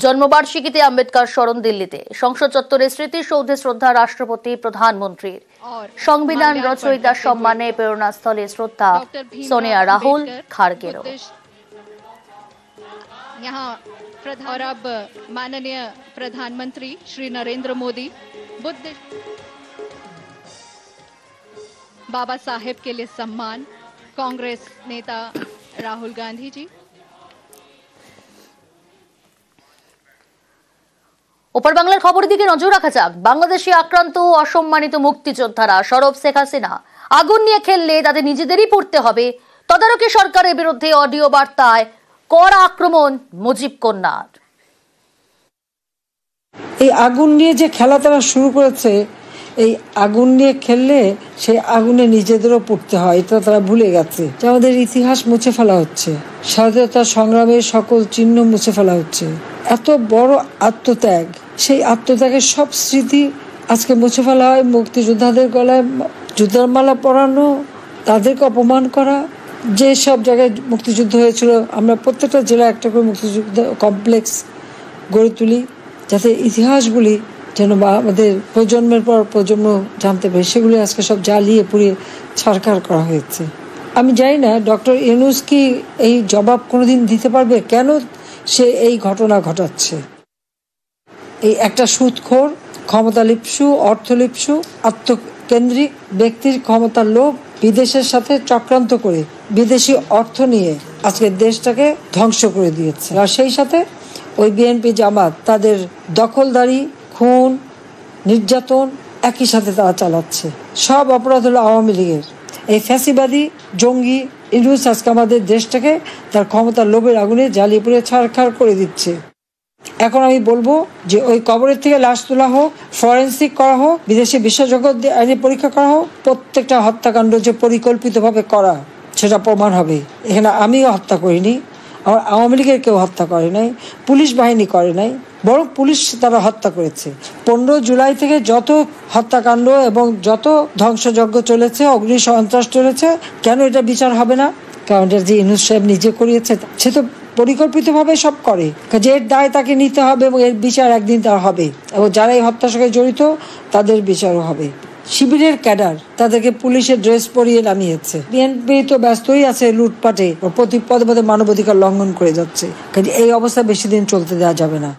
জন্মবার্ষিকীতে আম্বেদকর স্মরণ দিল্লিতে সংসদ চত্বরে স্মৃতিসৌধে শ্রদ্ধা রাষ্ট্রপতি প্রধানমন্ত্রীর সংবিধান রচয়িতার সম্মানে প্রেরণাস্থলে শ্রদ্ধা সোনিয়া রাহুল খারগেরও। और अब माननीय प्रधानमंत्री श्री नरेंद्र मोदी बुद्ध बाबा साहेब के लिए सम्मान कांग्रेस नेता राहुल गांधी जी। ওপার বাংলার খবরের দিকে নজর রাখা যাক। বাংলাদেশে আক্রান্ত ও অসম্মানিত মুক্তিযোদ্ধারা সরব শেখ হাসিনা আগুন নিয়ে খেললে তাদের নিজেদেরই পড়তে হবে। তদারকি সরকারের বিরুদ্ধে অডিও বার্তায় কড়া আক্রমণ মুজিব কন্যার। এই আগুন নিয়ে যে খেলা তারা শুরু করেছে, এই আগুন নিয়ে খেললে সেই আগুনে নিজেদেরও পড়তে হয়, এটা তারা ভুলে গেছে। আমাদের ইতিহাস মুছে ফেলা হচ্ছে, স্বাধীনতা সংগ্রামের সকল চিহ্ন মুছে ফেলা হচ্ছে। এত বড় আত্মত্যাগ, সেই আত্মত্যাগের সব স্মৃতি আজকে মুছে ফেলা হয়। মুক্তিযোদ্ধাদের গলায় যুদ্ধের মালা পরানো, তাদেরকে অপমান করা। যে সব জায়গায় মুক্তিযুদ্ধ হয়েছিল, আমরা প্রত্যেকটা জেলায় একটা করে মুক্তিযুদ্ধ কমপ্লেক্স গড়ে তুলি, যাতে ইতিহাসগুলি যেন আমাদের প্রজন্মের পর প্রজন্ম জানতে পারে। সেগুলি আজকে সব জ্বালিয়ে পুড়িয়ে ছারখার করা হয়েছে। আমি জানি না ডক্টর ইউনূস কি এই জবাব কোনোদিন দিতে পারবে, কেন সে এই ঘটনা ঘটাচ্ছে। এই একটা সুদখোর, ক্ষমতালিপ্সু, অর্থলিপ্সু, আত্মকেন্দ্রিক ব্যক্তির ক্ষমতার লোভ, বিদেশের সাথে চক্রান্ত করে বিদেশি অর্থ নিয়ে আজকে দেশটাকে ধ্বংস করে দিয়েছে। আর সেই সাথে ওই বিএনপি জামাত তাদের দখলদারি, খুন, নির্যাতন একই সাথে তারা চালাচ্ছে। সব অপরাধ হলো আওয়ামী লীগের। এই ফ্যাসিবাদী জঙ্গি ইউনূস আজকে আমাদের দেশটাকে তার ক্ষমতার লোভের আগুনে জ্বালিয়ে পুড়ে ছারখার করে দিচ্ছে। এখন আমি বলবো যে ওই কবরের থেকে লাশ তোলা হোক, ফরেন্সিক করা হোক, বিদেশি বিশেষজ্ঞ আইনে পরীক্ষা করা হোক, প্রত্যেকটা হত্যাকাণ্ড যে পরিকল্পিতভাবে করা সেটা প্রমাণ হবে। এখানে আমিও হত্যা করিনি, আমার আওয়ামী লীগের কেউ হত্যা করে নাই, পুলিশ বাহিনী করে নাই, বরং পুলিশ তারা হত্যা করেছে। 15 জুলাই থেকে যত হত্যাকাণ্ড এবং যত ধ্বংসযজ্ঞ চলেছে, অগ্নি সন্ত্রাস চলেছে, কেন এটা বিচার হবে না? কারণ এটা যে ইউনূস সাহেব নিজে করিয়েছে, সে তো পরিকল্পিতভাবে সব করে। যে এর দায় তাকে নিতে হবে এবং এর বিচার একদিন তার হবে, এবং যারা এই হত্যার সঙ্গে জড়িত তাদের বিচারও হবে। শিবিরের ক্যাডার, তাদেরকে পুলিশের ড্রেস পরিয়ে নামিয়েছে। বিএনপি তো ব্যস্তই আছে লুটপাটে, প্রতি পদে পদে মানবাধিকার লঙ্ঘন করে যাচ্ছে। এই অবস্থা বেশি দিন চলতে দেওয়া যাবে না।